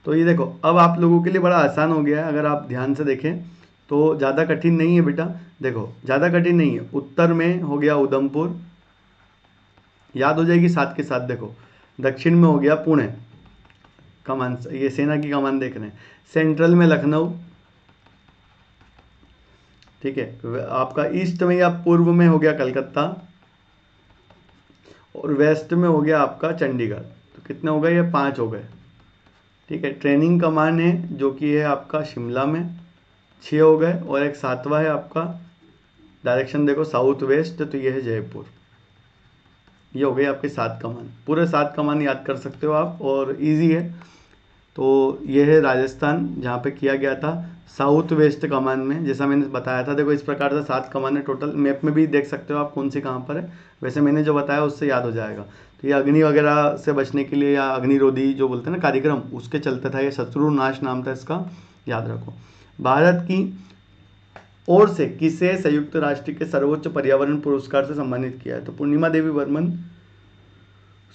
तो ये देखो, अब आप लोगों के लिए बड़ा आसान हो गया है, अगर आप ध्यान से देखें तो ज़्यादा कठिन नहीं है बेटा। देखो ज़्यादा कठिन नहीं है। उत्तर में हो गया उधमपुर, याद हो जाएगी साथ के साथ। देखो दक्षिण में हो गया पुणे कमान, ये सेना की कमान देख रहे हैं। सेंट्रल में लखनऊ, ठीक है। आपका ईस्ट में या पूर्व में हो गया कलकत्ता, और वेस्ट में हो गया आपका चंडीगढ़। तो कितने हो गए, ये 5 हो गए, ठीक है। ट्रेनिंग कमान है जो कि है आपका शिमला में, 6 हो गए। और एक 7वां है आपका, डायरेक्शन देखो साउथ वेस्ट, तो ये है जयपुर। ये हो गई आपकी 7 कमान। पूरे 7 कमान याद कर सकते हो आप, और इजी है। तो ये है राजस्थान जहाँ पे किया गया था साउथ वेस्ट कमान में, जैसा मैंने बताया था। देखो इस प्रकार से 7 कमान है टोटल, मैप में भी देख सकते हो आप कौन सी कहाँ पर है। वैसे मैंने जो बताया उससे याद हो जाएगा। तो ये अग्नि वगैरह से बचने के लिए, या अग्निरोधी जो बोलते हैं ना कार्यक्रम, उसके चलते था। ये शत्रु नाश नाम था इसका, याद रखो। भारत की ओर से किसे संयुक्त राष्ट्र के सर्वोच्च पर्यावरण पुरस्कार से सम्मानित किया है? तो पूर्णिमा देवी बर्मन,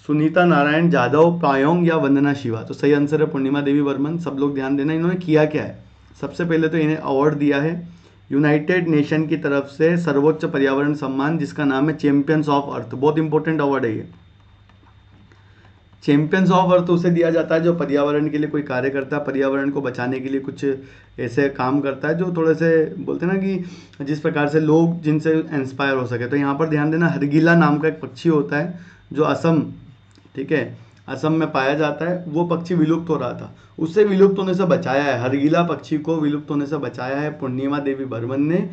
सुनीता नारायण जाधव, पायोंग या वंदना शिवा। तो सही आंसर है पूर्णिमा देवी बर्मन। सब लोग ध्यान देना, इन्होंने किया क्या है। सबसे पहले तो इन्हें अवार्ड दिया है यूनाइटेड नेशन की तरफ से सर्वोच्च पर्यावरण सम्मान, जिसका नाम है चैंपियंस ऑफ अर्थ। बहुत इंपॉर्टेंट अवार्ड है ये। चैंपियंस ऑफ अर्थ उसे दिया जाता है जो पर्यावरण के लिए कोई कार्य करता है, पर्यावरण को बचाने के लिए कुछ ऐसे काम करता है जो थोड़े से बोलते हैं ना कि जिस प्रकार से लोग जिनसे इंस्पायर हो सके। तो यहाँ पर ध्यान देना, हरगिला नाम का एक पक्षी होता है जो असम, ठीक है, असम में पाया जाता है। वो पक्षी विलुप्त हो रहा था, उससे विलुप्त होने से बचाया है, हरगिला पक्षी को विलुप्त होने से बचाया है पूर्णिमा देवी बर्मन ने।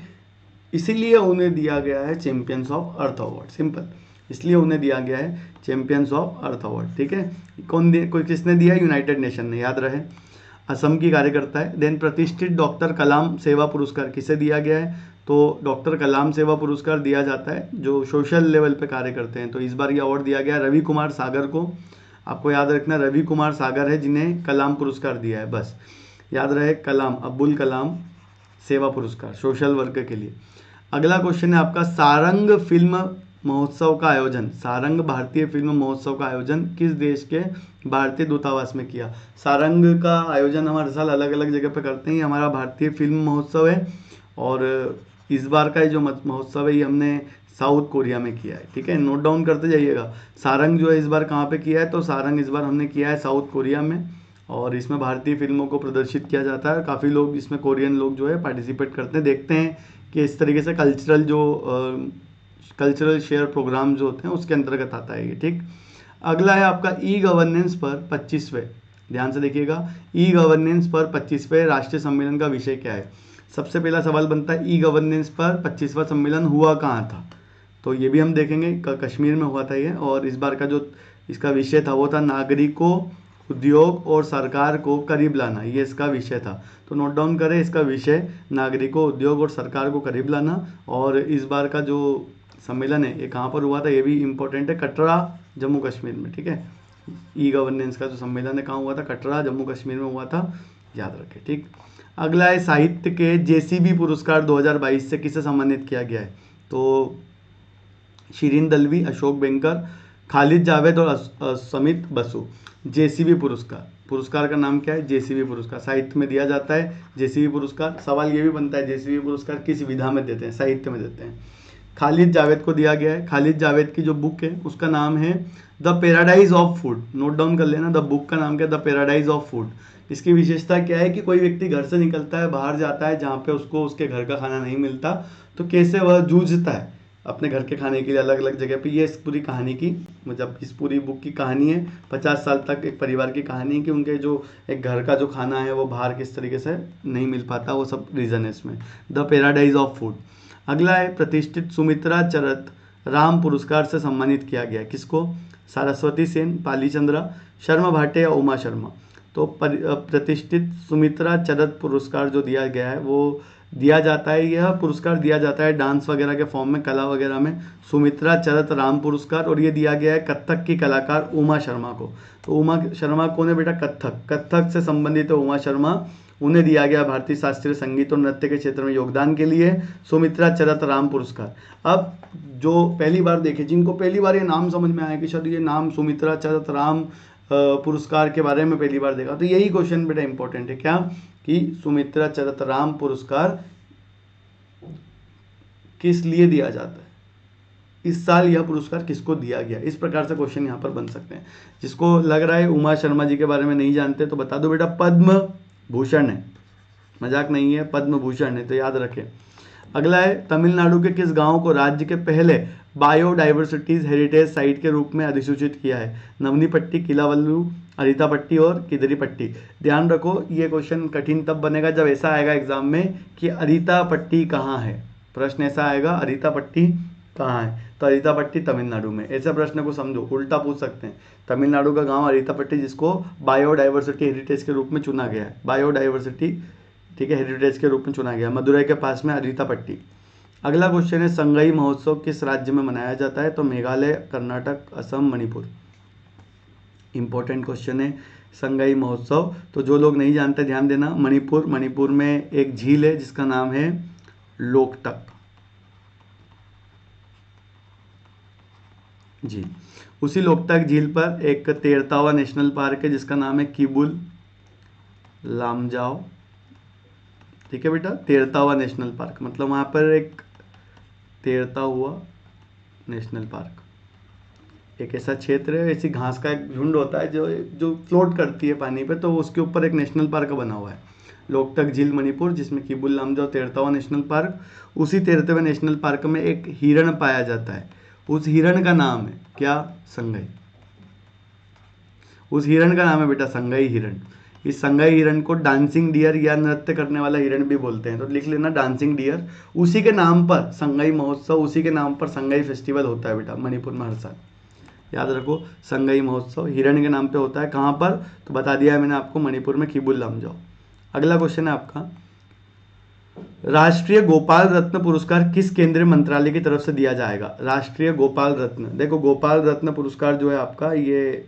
इसीलिए उन्हें दिया गया है champions of earth award. Simple, इसलिए उन्हें दिया गया है चैंपियंस ऑफ अर्थ अवार्ड, ठीक है। कोई किसने दिया? यूनाइटेड नेशन ने, याद रहे। असम की कार्यकर्ता है। देन प्रतिष्ठित डॉक्टर कलाम सेवा पुरस्कार किसे दिया गया है? तो डॉक्टर कलाम सेवा पुरस्कार दिया जाता है जो सोशल लेवल पे कार्य करते हैं। तो इस बार ये अवार्ड दिया गया रवि कुमार सागर को। आपको याद रखना, रवि कुमार सागर है जिन्हें कलाम पुरस्कार दिया है, बस याद रहे। कलाम, अब्दुल कलाम सेवा पुरस्कार सोशल वर्क के लिए। अगला क्वेश्चन है आपका, सारंग फिल्म महोत्सव का आयोजन, सारंग भारतीय फिल्म महोत्सव का आयोजन किस देश के भारतीय दूतावास में किया? सारंग का आयोजन हम हर साल अलग अलग जगह पे करते हैं। ये हमारा भारतीय फिल्म महोत्सव है, और इस बार का ये जो महोत्सव है ये हमने साउथ कोरिया में किया है, ठीक है। नोट डाउन करते जाइएगा। सारंग जो है इस बार कहाँ पे किया है? तो सारंग इस बार हमने किया है साउथ कोरिया में, और इसमें भारतीय फिल्मों को प्रदर्शित किया जाता है। काफ़ी लोग इसमें, कोरियन लोग जो है पार्टिसिपेट करते हैं, देखते हैं कि इस तरीके से कल्चरल जो कल्चरल शेयर प्रोग्राम जो होते हैं उसके अंतर्गत आता है ये, ठीक। अगला है आपका ई गवर्नेंस पर 25वें, ध्यान से देखिएगा, ई गवर्नेंस पर 25वें राष्ट्रीय सम्मेलन का विषय क्या है? सबसे पहला सवाल बनता है, ई गवर्नेंस पर 25वां सम्मेलन हुआ कहाँ था? तो ये भी हम देखेंगे, कश्मीर में हुआ था ये। और इस बार का जो इसका विषय था वो था नागरिकों, उद्योग और सरकार को करीब लाना, ये इसका विषय था। तो नोट डाउन करें, इसका विषय नागरिकों, उद्योग और सरकार को करीब लाना। और इस बार का जो सम्मेलन है ये कहाँ पर हुआ था, ये भी इम्पोर्टेंट है, कटरा, जम्मू कश्मीर में, ठीक है। ई गवर्नेंस का जो सम्मेलन है कहाँ हुआ था? कटरा, जम्मू कश्मीर में हुआ था, याद रखें, ठीक। अगला है, साहित्य के जेसीबी पुरस्कार 2022 से किसे सम्मानित किया गया है? तो शिरीन दलवी, अशोक बैंकर, खालिद जावेद और समित बसु। जेसीबी पुरस्कार का नाम क्या है? जेसीबी पुरस्कार साहित्य में दिया जाता है। जेसीबी पुरस्कार, सवाल ये भी बनता है जेसीबी पुरस्कार किस विधा में देते हैं? साहित्य में देते हैं। खालिद जावेद को दिया गया है। खालिद जावेद की जो बुक है उसका नाम है the paradise of food. Note down कर लेना, द बुक का नाम क्या है? The paradise of food. इसकी विशेषता क्या है कि कोई व्यक्ति घर से निकलता है, बाहर जाता है जहाँ पे उसको उसके घर का खाना नहीं मिलता, तो कैसे वह जूझता है अपने घर के खाने के लिए अलग अलग जगह पे। ये इस पूरी कहानी की, मतलब इस पूरी बुक की कहानी है। 50 साल तक एक परिवार की कहानी है कि उनके जो एक घर का जो खाना है वो बाहर किस तरीके से नहीं मिल पाता, वो सब रीज़न है इसमें। The paradise of food. अगला है, प्रतिष्ठित सुमित्रा चरत राम पुरस्कार से सम्मानित किया गया, किसको? सरस्वती सेन, पाली चंद्रा, शर्मा भाटे या उमा शर्मा। तो प्रतिष्ठित सुमित्रा चरत पुरस्कार जो दिया गया है वो दिया जाता है, यह पुरस्कार दिया जाता है डांस वगैरह के फॉर्म में, कला वगैरह में, सुमित्रा चरत राम पुरस्कार। और ये दिया गया है कथक की कलाकार उमा शर्मा को। तो उमा शर्मा कौन है बेटा? कथक से संबंधित है उमा शर्मा। उन्हें दिया गया भारतीय शास्त्रीय संगीत और नृत्य के क्षेत्र में योगदान के लिए सुमित्रा चरत राम पुरस्कार। अब जो पहली बार देखे, जिनको पहली बार ये नाम समझ में आया कि शायद ये नाम सुमित्रा चरत राम पुरस्कार के बारे में पहली बार देखा, तो यही क्वेश्चन बेटा इंपॉर्टेंट है, क्या कि सुमित्रा चरत राम पुरस्कार किस लिए दिया जाता है, इस साल यह पुरस्कार किसको दिया गया। इस प्रकार से क्वेश्चन यहाँ पर बन सकते हैं। जिसको लग रहा है उमा शर्मा जी के बारे में नहीं जानते तो बता दो बेटा, पद्म भूषण है, मजाक नहीं है, पद्म भूषण है, तो याद रखें। अगला है, तमिलनाडु के किस गांव को राज्य के पहले बायोडाइवर्सिटीज हेरिटेज साइट के रूप में अधिसूचित किया है। नवनीपट्टी, किलावल्लू, अरितापट्टी और किदरीपट्टी। ध्यान रखो ये क्वेश्चन कठिन तब बनेगा जब ऐसा आएगा एग्जाम में कि अरितापट्टी कहाँ है। प्रश्न ऐसा आएगा अरितापट्टी कहाँ है, तो अरितापट्टी तमिलनाडु में। ऐसे प्रश्न को समझो, उल्टा पूछ सकते हैं। तमिलनाडु का गांव अरितापट्टी जिसको बायोडाइवर्सिटी हेरिटेज के रूप में चुना गया है, बायोडाइवर्सिटी ठीक है हेरिटेज के रूप में चुना गया, मदुरई के पास में अरितापट्टी। अगला क्वेश्चन है, संगई महोत्सव किस राज्य में मनाया जाता है। तो मेघालय, कर्नाटक, असम, मणिपुर। इंपॉर्टेंट क्वेश्चन है संगई महोत्सव। तो जो लोग नहीं जानते ध्यान देना, मणिपुर में एक झील है जिसका नाम है लोकटक झील। उसी लोकटक झील पर एक 13वां नेशनल पार्क है जिसका नाम है किबुल लामजाओ। ठीक है बेटा, 13वां नेशनल पार्क मतलब वहां पर एक 13वां नेशनल पार्क, एक ऐसा क्षेत्र है, ऐसी घास का एक झुंड होता है जो फ्लोट करती है पानी पे, तो उसके ऊपर एक नेशनल पार्क बना हुआ है लोकटक झील मणिपुर, जिसमें किबुल लामजाओ 13वां नेशनल पार्क। उसी 13वें नेशनल पार्क में एक हिरण पाया जाता है, उस हिरण का नाम है क्या, संगई। उस हिरण का नाम है बेटा संगई हिरण। इस संगई हिरण को डांसिंग डियर या नृत्य करने वाला हिरण भी बोलते हैं, तो लिख लेना डांसिंग डियर। उसी के नाम पर संगई महोत्सव, उसी के नाम पर संगई फेस्टिवल होता है बेटा मणिपुर में हर साल, याद रखो। संगई महोत्सव हिरण के नाम पे होता है, कहाँ पर, तो बता दिया है मैंने आपको, मणिपुर में किबुल लामजाओ। अगला क्वेश्चन है आपका, राष्ट्रीय गोपाल रत्न पुरस्कार किस केंद्रीय मंत्रालय की तरफ से दिया जाएगा। राष्ट्रीय गोपाल रत्न, देखो गोपाल रत्न पुरस्कार जो है आपका, ये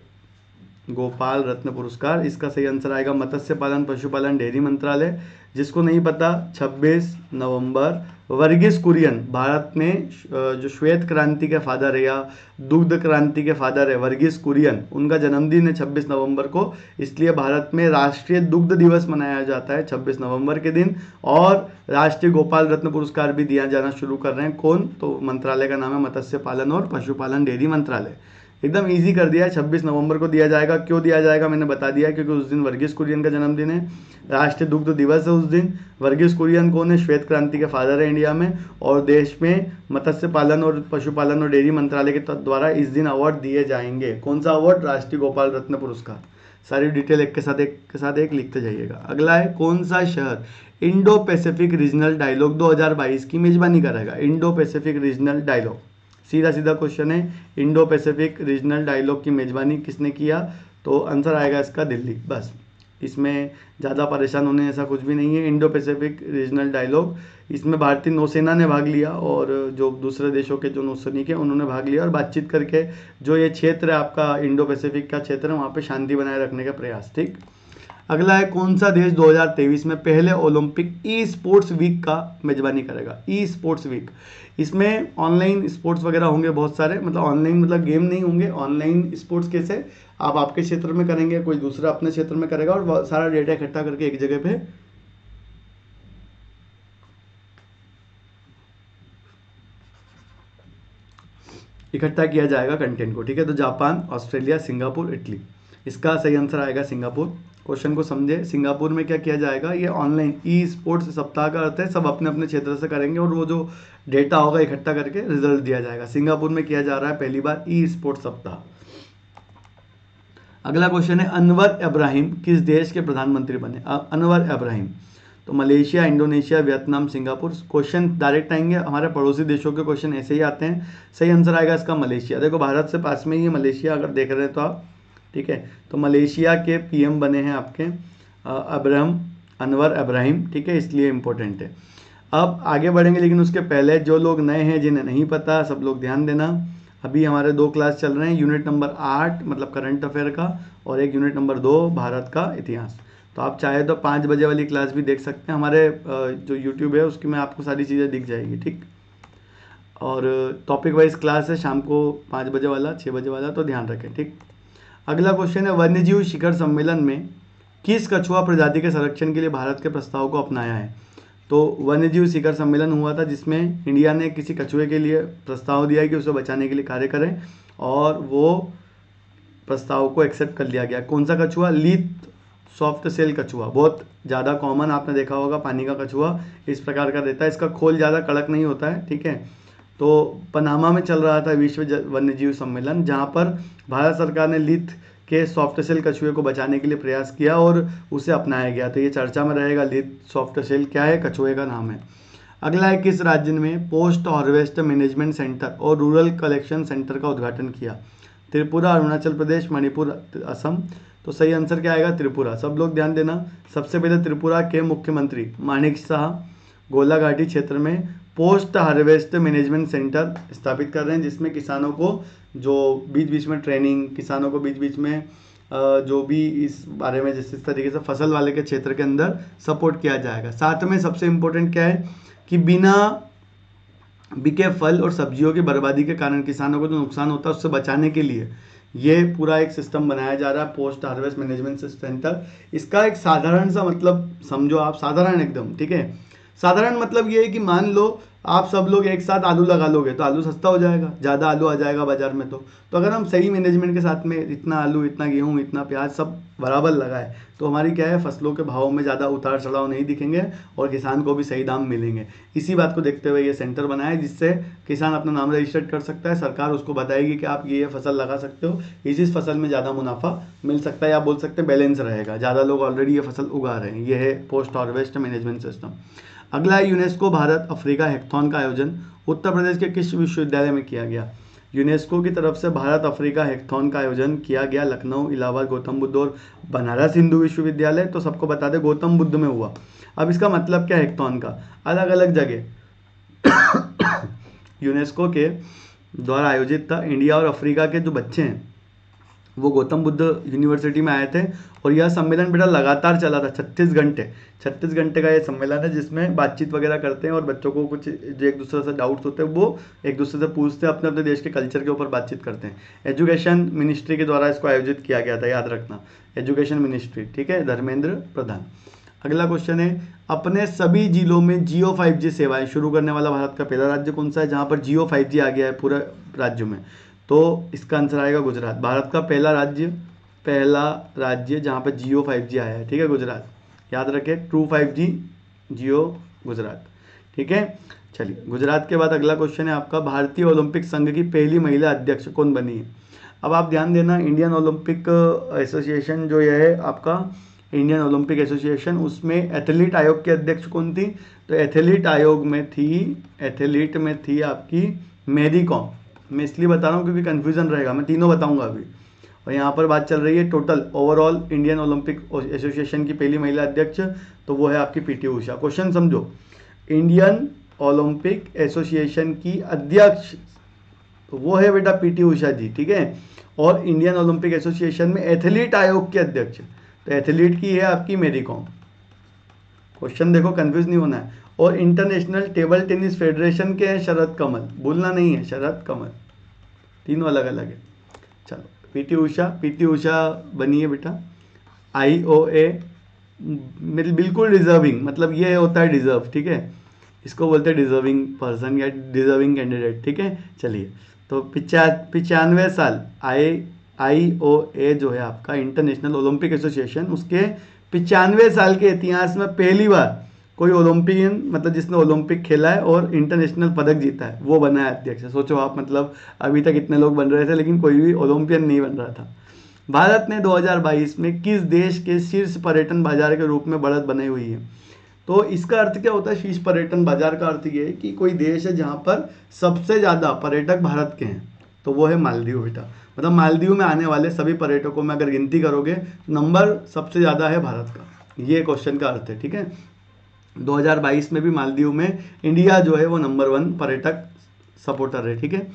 गोपाल रत्न पुरस्कार, इसका सही आंसर आएगा मत्स्य पालन पशुपालन डेयरी मंत्रालय। जिसको नहीं पता, 26 नवंबर वर्गीस कुरियन, भारत में जो श्वेत क्रांति के फादर है या दुग्ध क्रांति के फादर है वर्गीस कुरियन, उनका जन्मदिन है 26 नवंबर को, इसलिए भारत में राष्ट्रीय दुग्ध दिवस मनाया जाता है 26 नवंबर के दिन। और राष्ट्रीय गोपाल रत्न पुरस्कार भी दिया जाना शुरू कर रहे हैं, कौन, तो मंत्रालय का नाम है मत्स्य पालन और पशुपालन डेयरी मंत्रालय। एकदम इजी कर दिया है, 26 नवंबर को दिया जाएगा। क्यों दिया जाएगा मैंने बता दिया, क्योंकि उस दिन वर्गीस कुरियन का जन्मदिन है, राष्ट्रीय दुग्ध दिवस है उस दिन। वर्गीस कुरियन कौन है, श्वेत क्रांति के फादर है इंडिया में, और देश में मत्स्य पालन और पशुपालन और डेयरी मंत्रालय के द्वारा इस दिन अवार्ड दिए जाएंगे। कौन सा अवार्ड, राष्ट्रीय गोपाल रत्न पुरस्कार। सारी डिटेल एक के साथ एक लिखते जाइएगा। अगला है, कौन सा शहर इंडो पैसिफिक रीजनल डायलॉग 2022 की मेजबानी करेगा। इंडो पैसिफिक रीजनल डायलॉग, सीधा सीधा क्वेश्चन है, इंडो पैसिफिक रीजनल डायलॉग की मेजबानी किसने किया, तो आंसर आएगा इसका दिल्ली। बस इसमें ज़्यादा परेशान होने ऐसा कुछ भी नहीं है। इंडो पैसिफिक रीजनल डायलॉग, इसमें भारतीय नौसेना ने भाग लिया और जो दूसरे देशों के जो नौसैनिक हैं उन्होंने भाग लिया और बातचीत करके जो ये क्षेत्र है आपका इंडो पैसिफिक का क्षेत्र है, वहाँ पे शांति बनाए रखने का प्रयास। ठीक, अगला है, कौन सा देश 2023 में पहले ओलंपिक ई स्पोर्ट्स वीक का मेजबानी करेगा। ई स्पोर्ट्स वीक, इसमें ऑनलाइन स्पोर्ट्स वगैरह होंगे बहुत सारे, मतलब ऑनलाइन मतलब गेम नहीं होंगे, ऑनलाइन स्पोर्ट्स कैसे, आप आपके क्षेत्र में करेंगे, कोई दूसरा अपने क्षेत्र में करेगा और सारा डेटा इकट्ठा करके एक जगह पे इकट्ठा किया जाएगा कंटेंट को। ठीक है, तो जापान, ऑस्ट्रेलिया, सिंगापुर, इटली, इसका सही आंसर आएगा सिंगापुर। क्वेश्चन को समझे, सिंगापुर में क्या किया जाएगा, ये ऑनलाइन ई स्पोर्ट्स सप्ताह का अर्थ है सब अपने अपने क्षेत्र से करेंगे और वो जो डेटा होगा इकट्ठा करके रिजल्ट दिया जाएगा। सिंगापुर में किया जा रहा है पहली बार ई स्पोर्ट्स सप्ताह। अगला क्वेश्चन है, अनवर इब्राहिम किस देश के प्रधानमंत्री बने। अनवर इब्राहिम, तो Malaysia, Indonesia, Vietnam, Singapore. Question direct आएंगे, हमारे पड़ोसी देशों के क्वेश्चन ऐसे ही आते हैं। सही आंसर आएगा इसका मलेशिया। देखो भारत से पास में ही है मलेशिया, अगर देख रहे हैं तो आप, ठीक है, तो मलेशिया के पीएम बने हैं आपके अनवर इब्राहिम। ठीक है, इसलिए इम्पोर्टेंट है। अब आगे बढ़ेंगे, लेकिन उसके पहले जो लोग नए हैं जिन्हें नहीं पता, सब लोग ध्यान देना। अभी हमारे 2 क्लास चल रहे हैं, यूनिट नंबर 8 मतलब करंट अफेयर का, और एक यूनिट नंबर 2 भारत का इतिहास। तो आप चाहे तो 5 बजे वाली क्लास भी देख सकते हैं, हमारे जो यूट्यूब है उसकी में आपको सारी चीज़ें दिख जाएगी। ठीक, और टॉपिक वाइज क्लास है शाम को 5 बजे वाला, 6 बजे वाला, तो ध्यान रखें। ठीक, अगला क्वेश्चन है, वन्यजीव शिखर सम्मेलन में किस कछुआ प्रजाति के संरक्षण के लिए भारत के प्रस्ताव को अपनाया है। तो वन्यजीव शिखर सम्मेलन हुआ था जिसमें इंडिया ने किसी कछुए के लिए प्रस्ताव दिया है कि उसे बचाने के लिए कार्य करें, और वो प्रस्ताव को एक्सेप्ट कर लिया गया। कौन सा कछुआ? लीथ सॉफ्ट सेल कछुआ, बहुत ज़्यादा कॉमन आपने देखा होगा, पानी का कछुआ इस प्रकार का रहता है, इसका खोल ज़्यादा कड़क नहीं होता है, ठीक है। तो पनामा में चल रहा था विश्व वन्यजीव सम्मेलन, जहाँ पर भारत सरकार ने लीथ के सॉफ्ट सेल कछुए को बचाने के लिए प्रयास किया और उसे अपनाया गया। तो ये चर्चा में रहेगा, लीथ सॉफ्ट सेल क्या है? कछुए का नाम है। अगला है, किस राज्य में पोस्ट हार्वेस्ट मैनेजमेंट सेंटर और रूरल कलेक्शन सेंटर का उद्घाटन किया? त्रिपुरा, अरुणाचल प्रदेश, मणिपुर, असम। तो सही आंसर क्या आएगा? त्रिपुरा। सब लोग ध्यान देना, सबसे पहले त्रिपुरा के मुख्यमंत्री माणिक शाह गोलाघाटी क्षेत्र में पोस्ट हार्वेस्ट मैनेजमेंट सेंटर स्थापित कर रहे हैं, जिसमें किसानों को जो बीच बीच में ट्रेनिंग, किसानों को बीच बीच में जो भी इस बारे में जिस तरीके से फसल वाले के क्षेत्र के अंदर सपोर्ट किया जाएगा। साथ में सबसे इम्पोर्टेंट क्या है कि बिना बिके फल और सब्जियों की बर्बादी के कारण किसानों को जो नुकसान होता है उससे बचाने के लिए ये पूरा एक सिस्टम बनाया जा रहा है, पोस्ट हार्वेस्ट मैनेजमेंट सेंटर। इसका एक साधारण सा मतलब समझो आप, साधारण एकदम, ठीक है। साधारण मतलब ये है कि मान लो आप सब लोग एक साथ आलू लगा लोगे तो आलू सस्ता हो जाएगा, ज़्यादा आलू आ जाएगा बाजार में। तो अगर हम सही मैनेजमेंट के साथ में इतना आलू, इतना गेहूँ, इतना प्याज सब बराबर लगाए तो हमारी क्या है, फसलों के भाव में ज़्यादा उतार चढ़ाव नहीं दिखेंगे और किसान को भी सही दाम मिलेंगे। इसी बात को देखते हुए ये सेंटर बनाया है, जिससे किसान अपना नाम रजिस्टर्ड कर सकता है। सरकार उसको बताएगी कि आप ये फसल लगा सकते हो, इस फसल में ज़्यादा मुनाफा मिल सकता है, या बोल सकते हैं बैलेंस रहेगा, ज़्यादा लोग ऑलरेडी ये फसल उगा रहे हैं। ये है पोस्ट हार्वेस्ट मैनेजमेंट सिस्टम। अगला है, यूनेस्को भारत अफ्रीका हैकाथॉन का आयोजन उत्तर प्रदेश के किस विश्वविद्यालय में किया गया? यूनेस्को की तरफ से भारत अफ्रीका हैकाथॉन का आयोजन किया गया लखनऊ, इलाहाबाद, गौतम बुद्ध और बनारस हिंदू विश्वविद्यालय। तो सबको बता दें गौतम बुद्ध में हुआ। अब इसका मतलब क्या है हैकाथॉन का? अलग अलग जगह यूनेस्को के द्वारा आयोजित था। इंडिया और अफ्रीका के जो बच्चे हैं वो गौतम बुद्ध यूनिवर्सिटी में आए थे और यह सम्मेलन बेटा लगातार चला था 36 घंटे का ये सम्मेलन है, जिसमें बातचीत वगैरह करते हैं और बच्चों को कुछ जो एक दूसरे से डाउट्स होते हैं वो एक दूसरे से पूछते हैं, अपने अपने देश के कल्चर के ऊपर बातचीत करते हैं। एजुकेशन मिनिस्ट्री के द्वारा इसको आयोजित किया गया था, याद रखना, एजुकेशन मिनिस्ट्री, ठीक है, धर्मेंद्र प्रधान। अगला क्वेश्चन है, अपने सभी जिलों में जियो 5G सेवाएं शुरू करने वाला भारत का पहला राज्य कौन सा है जहां पर जियो 5G आ गया है पूरे राज्य में? तो इसका आंसर आएगा गुजरात। भारत का पहला राज्य जहां पर जियो 5G आया है, ठीक है, गुजरात। याद रखें, ट्रू 5G जियो गुजरात, ठीक है। चलिए, गुजरात के बाद अगला क्वेश्चन है आपका, भारतीय ओलंपिक संघ की पहली महिला अध्यक्ष कौन बनी है? अब आप ध्यान देना, इंडियन ओलंपिक एसोसिएशन जो ये है आपका, इंडियन ओलंपिक एसोसिएशन, उसमें एथलीट आयोग की अध्यक्ष कौन थी? तो एथलीट आयोग में थी आपकी मैरी कॉम। मैं इसलिए बता रहा हूँ क्योंकि कन्फ्यूजन रहेगा, मैं तीनों बताऊंगा अभी। और यहाँ पर बात चल रही है total overall Indian Olympic association की पहली महिला अध्यक्ष, तो वो है आपकी पीटी उषा। क्वेश्चन समझो, इंडियन ओलंपिक एसोसिएशन की अध्यक्ष तो वो है बेटा पीटी उषा जी, ठीक है। और इंडियन ओलंपिक एसोसिएशन में एथलीट आयोग के अध्यक्ष, तो एथलीट की है आपकी मैरी कॉम। क्वेश्चन देखो, कंफ्यूज नहीं होना है। और इंटरनेशनल टेबल टेनिस फेडरेशन के हैं शरद कमल, भूलना नहीं है, शरद कमल, तीनों अलग अलग है। चलो, पीटी उषा बनी है बेटा IOA, बिल्कुल डिजर्विंग, मतलब ये होता है डिजर्व, ठीक है, इसको बोलते हैं डिजर्विंग पर्सन या डिजर्विंग कैंडिडेट, ठीक है। चलिए, तो 95 साल IOA जो है आपका इंटरनेशनल ओलंपिक एसोसिएशन, उसके 95 साल के इतिहास में पहली बार कोई ओलंपियन, मतलब जिसने ओलंपिक खेला है और इंटरनेशनल पदक जीता है, वो बना है अध्यक्ष। सोचो आप, मतलब अभी तक इतने लोग बन रहे थे लेकिन कोई भी ओलंपियन नहीं बन रहा था। भारत ने 2022 में किस देश के शीर्ष पर्यटन बाजार के रूप में बढ़त बनाई हुई है? तो इसका अर्थ क्या होता है शीर्ष पर्यटन बाजार का अर्थ ये है कि कोई देश है जहाँ पर सबसे ज़्यादा पर्यटक भारत के हैं, तो वो है मालदीव बेटा। मतलब मालदीव में आने वाले सभी पर्यटकों में अगर गिनती करोगे नंबर सबसे ज़्यादा है भारत का, ये क्वेश्चन का अर्थ है, ठीक है। 2022 में भी मालदीव में इंडिया जो है वो नंबर 1 पर्यटक सपोर्टर है, ठीक है।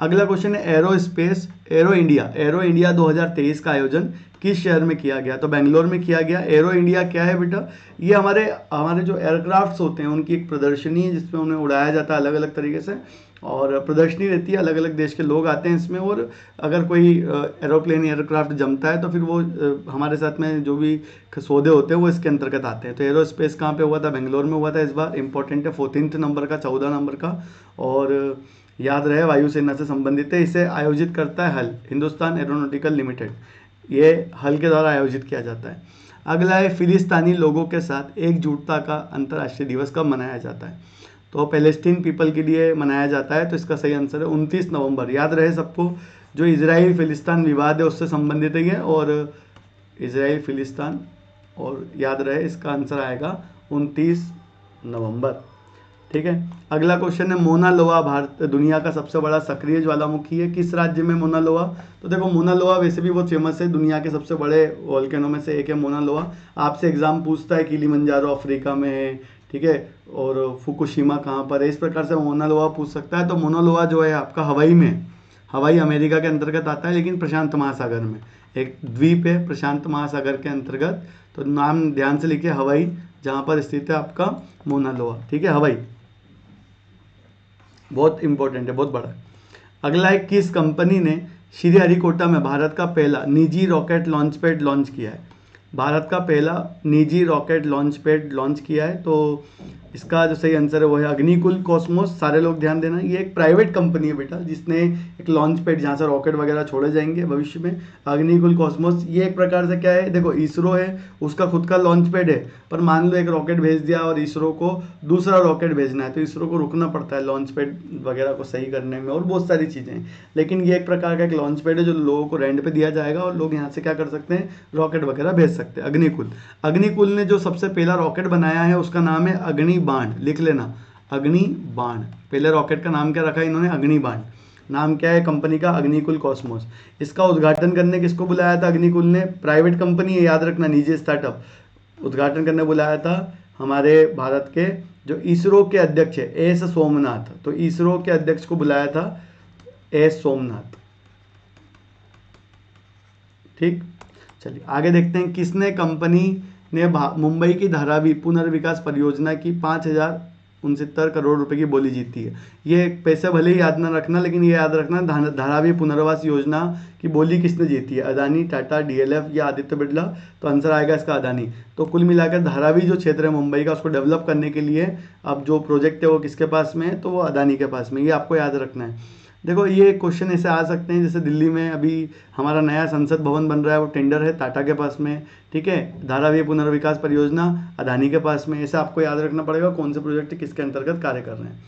अगला क्वेश्चन है एरोस्पेस एरो इंडिया 2023 का आयोजन किस शहर में किया गया? तो बेंगलोर में किया गया। एरो इंडिया क्या है बेटा? ये हमारे हमारे जो एयरक्राफ्ट्स होते हैं उनकी एक प्रदर्शनी है जिसमें उन्हें उड़ाया जाता है अलग अलग तरीके से, और प्रदर्शनी रहती है, अलग अलग देश के लोग आते हैं इसमें, और अगर कोई एरोप्लेन एयरक्राफ्ट जमता है तो फिर वो हमारे साथ में जो भी सौदे होते हैं वो इसके अंतर्गत आते हैं। तो एरोस्पेस कहाँ पे हुआ था? बेंगलोर में हुआ था इस बार। इंपॉर्टेंट है, 14 नंबर का, 14 नंबर का, और याद रहे वायुसेना से संबंधित है। इसे आयोजित करता है हल, हिंदुस्तान एरोनॉटिकल लिमिटेड, ये हल के द्वारा आयोजित किया जाता है। अगला है फिलिस्तीनी लोगों के साथ एकजुटता का अंतर्राष्ट्रीय दिवस कब मनाया जाता है? तो पैलेस्टीन पीपल के लिए मनाया जाता है। तो इसका सही आंसर है 29 नवंबर। याद रहे सबको, जो इजराइल फिलिस्तीन विवाद है उससे संबंधित है ये, और इजराइल फिलिस्तीन, और याद रहे इसका आंसर आएगा 29 नवंबर। ठीक है। अगला क्वेश्चन है मोना लोआ भारत दुनिया का सबसे बड़ा सक्रिय ज्वालामुखी है, किस राज्य में मोना लोआ? तो देखो मोना लोआ वैसे भी बहुत फेमस है, दुनिया के सबसे बड़े वोल्केनो में से एक है मोना लोआ। आपसे एग्जाम पूछता है किलिमंजारो अफ्रीका में है, ठीक है, और फुकुशिमा कहाँ पर है, इस प्रकार से मोना लोआ पूछ सकता है। तो मोना लोआ जो है आपका हवाई में, हवाई अमेरिका के अंतर्गत आता है, लेकिन प्रशांत महासागर में, एक द्वीप है प्रशांत महासागर के अंतर्गत। तो नाम ध्यान से लिखिए, हवाई, जहाँ पर स्थित है आपका मोना लोआ। ठीक है, हवाई बहुत इंपॉर्टेंट है, बहुत बड़ा है। अगला है किस कंपनी ने श्रीहरिकोटा में भारत का पहला निजी रॉकेट लॉन्च पैड लॉन्च किया है? भारत का पहला निजी रॉकेट लॉन्च पैड लॉन्च किया है। तो इसका जो सही आंसर है वो है अग्निकुल कॉस्मोस। सारे लोग ध्यान देना, ये एक प्राइवेट कंपनी है बेटा जिसने एक लॉन्च पैड जहाँ से रॉकेट वगैरह छोड़े जाएंगे भविष्य में, अग्निकुल कॉस्मोस। ये एक प्रकार से क्या है, देखो इसरो है उसका खुद का लॉन्च पैड है, पर मान लो एक रॉकेट भेज दिया और इसरो को दूसरा रॉकेट भेजना है तो इसरो को रुकना पड़ता है लॉन्च पैड वगैरह को सही करने में, और बहुत सारी चीज़ें हैं। लेकिन ये एक प्रकार का एक लॉन्च पैड है जो लोगों को रेंट पे दिया जाएगा और लोग यहाँ से क्या कर सकते हैं, रॉकेट वगैरह भेज सकते हैं। अग्निकुल, अग्निकुल ने जो सबसे पहला रॉकेट बनाया है उसका नाम है अग्नि बाण, लिख लेना, अग्नि बाण। पहले रॉकेट का नाम क्या रखा है इन्होंने? अग्नि बाण। नाम क्या है कंपनी का? अग्निकुल कॉस्मोस। इसका उद्घाटन करने किसको बुलाया था अग्निकुल ने? प्राइवेट कंपनी है, याद रखना, निजी स्टार्टअप। उद्घाटन करने बुलाया था हमारे भारत के जो इसरो के अध्यक्ष है एस सोमनाथ, तो इसरो के अध्यक्ष को बुलाया था एस सोमनाथ। ठीक, चलिए आगे देखते हैं। किसने कंपनी ने मुंबई की धारावी पुनर्विकास परियोजना की 5,069 करोड़ रुपए की बोली जीती है? ये पैसे भले ही याद ना रखना, लेकिन ये याद रखना धारावी पुनर्वास योजना की बोली किसने जीती है? अदानी, टाटा, डीएलएफ या आदित्य बिरला? तो आंसर आएगा इसका अदानी। तो कुल मिलाकर धारावी जो क्षेत्र है मुंबई का उसको डेवलप करने के लिए अब जो प्रोजेक्ट है वो किसके पास में है? तो वो अदानी के पास में। ये आपको याद रखना है। देखो ये क्वेश्चन ऐसे आ सकते हैं, जैसे दिल्ली में अभी हमारा नया संसद भवन बन रहा है, वो टेंडर है टाटा के पास में, ठीक है, धारावी पुनर्विकास परियोजना अदानी के पास में। ऐसे आपको याद रखना पड़ेगा कौन से प्रोजेक्ट किसके अंतर्गत कार्य कर रहे हैं।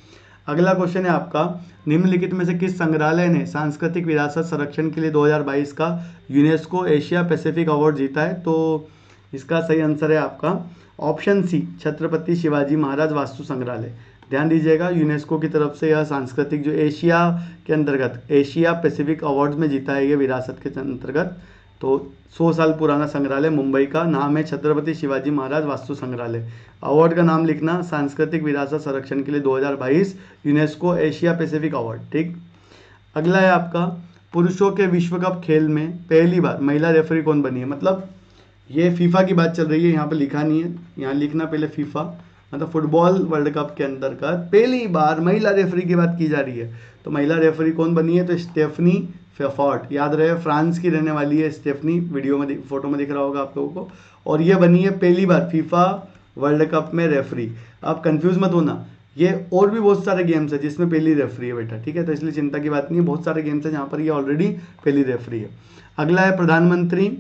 अगला क्वेश्चन है आपका, निम्नलिखित में से किस संग्रहालय ने सांस्कृतिक विरासत संरक्षण के लिए 2022 का यूनेस्को एशिया पैसिफिक अवार्ड जीता है? तो इसका सही आंसर है आपका ऑप्शन सी, छत्रपति शिवाजी महाराज वास्तु संग्रहालय। ध्यान दीजिएगा, यूनेस्को की तरफ से यह सांस्कृतिक जो एशिया के अंतर्गत एशिया पैसिफिक अवार्ड में जीता है ये विरासत के अंतर्गत। तो 100 साल पुराना संग्रहालय मुंबई का, नाम है छत्रपति शिवाजी महाराज वास्तु संग्रहालय। अवार्ड का नाम लिखना, सांस्कृतिक विरासत संरक्षण के लिए 2022 यूनेस्को एशिया पैसिफिक अवार्ड। ठीक, अगला है आपका, पुरुषों के विश्व कप खेल में पहली बार महिला रेफरी कौन बनी है? मतलब ये फीफा की बात चल रही है, यहाँ पे लिखा नहीं है, यहाँ लिखना पहले फीफा, मतलब फुटबॉल वर्ल्ड कप के अंतर्गत पहली बार महिला रेफरी की बात की जा रही है। तो महिला रेफरी कौन बनी है? तो स्टेफनी फेफॉर्ट। याद रहे फ्रांस की रहने वाली है स्टेफनी, वीडियो में फोटो में दिख रहा होगा आप लोगों को, और ये बनी है पहली बार फीफा वर्ल्ड कप में रेफरी। आप कंफ्यूज मत होना, ये और भी बहुत सारे गेम्स है जिसमें पहली रेफरी है बेटा, ठीक है, तो इसलिए चिंता की बात नहीं है, बहुत सारे गेम्स है जहाँ पर ये ऑलरेडी पहली रेफरी है। अगला है प्रधानमंत्री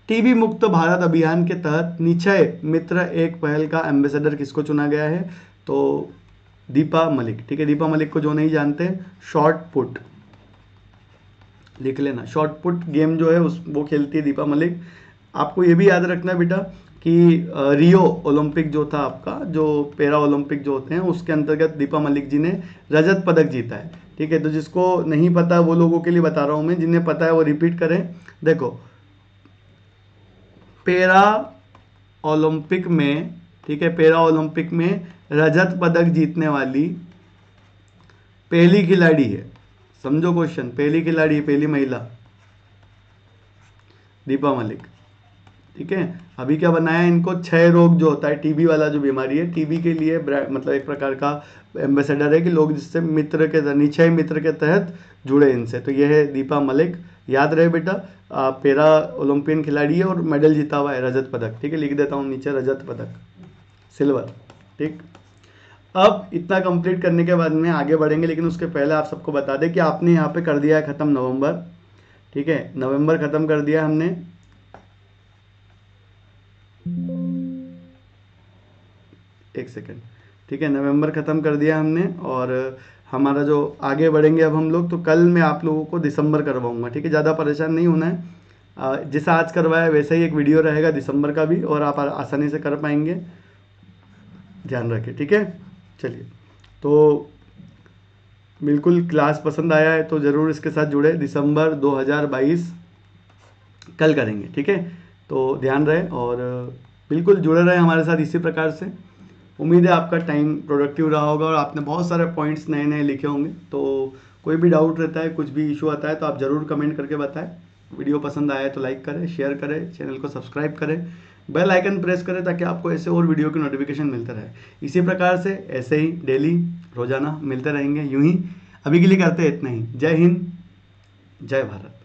टीबी मुक्त भारत अभियान के तहत निश्चय मित्र एक पहल का एम्बेसडर किसको चुना गया है? तो दीपा मलिक। ठीक है, दीपा मलिक को जो नहीं जानते, शॉर्ट पुट लिख लेना, शॉर्ट पुट गेम जो है उस वो खेलती है दीपा मलिक। आपको ये भी याद रखना है बेटा कि रियो ओलंपिक जो था आपका, जो पैरा ओलंपिक जो होते हैं उसके अंतर्गत दीपा मलिक जी ने रजत पदक जीता है। ठीक है, तो जिसको नहीं पता वो लोगों के लिए बता रहा हूँ मैं, जिन्हें पता है वो रिपीट करें। देखो पैरा ओलंपिक में, ठीक है, पैरा ओलंपिक में रजत पदक जीतने वाली पहली खिलाड़ी है, समझो क्वेश्चन। पहली खिलाड़ी, पहली महिला दीपा मलिक। ठीक है, अभी क्या बनाया इनको, क्षय रोग जो होता है, टीबी वाला जो बीमारी है, टीबी के लिए मतलब एक प्रकार का एम्बेसडर है कि लोग जिससे मित्र के निश्चय मित्र के तहत जुड़े इनसे। तो ये है दीपा मलिक, याद रहे बेटा। पैरा ओलंपियन खिलाड़ी है और मेडल जीता हुआ है, रजत पदक। ठीक है, लिख देता हूँ नीचे रजत पदक, सिल्वर। ठीक, अब इतना कंप्लीट करने के बाद में आगे बढ़ेंगे, लेकिन उसके पहले आप सबको बता दें कि आपने यहाँ पे कर दिया है ख़त्म नवंबर। ठीक है, नवंबर ख़त्म कर दिया हमने। एक सेकेंड। ठीक है, नवंबर ख़त्म कर दिया हमने, और हमारा जो आगे बढ़ेंगे अब हम लोग, तो कल मैं आप लोगों को दिसंबर करवाऊंगा। ठीक है, ज़्यादा परेशान नहीं होना है। जैसा आज करवाया वैसा ही एक वीडियो रहेगा दिसंबर का भी, और आप आसानी से कर पाएंगे, ध्यान रखें। ठीक है, चलिए। तो बिल्कुल क्लास पसंद आया है तो ज़रूर इसके साथ जुड़े। दिसंबर 2022 कल करेंगे। ठीक है, तो ध्यान रहे और बिल्कुल जुड़े रहे हमारे साथ इसी प्रकार से। उम्मीद है आपका टाइम प्रोडक्टिव रहा होगा और आपने बहुत सारे पॉइंट्स नए नए लिखे होंगे। तो कोई भी डाउट रहता है, कुछ भी इशू आता है, तो आप ज़रूर कमेंट करके बताएं। वीडियो पसंद आया है तो लाइक करें, शेयर करें, चैनल को सब्सक्राइब करें, बेल आइकन प्रेस करें ताकि आपको ऐसे और वीडियो की नोटिफिकेशन मिलते रहे। इसी प्रकार से ऐसे ही डेली रोजाना मिलते रहेंगे यूं ही। अभी के लिए करते हैं इतना ही। जय हिंद, जय भारत।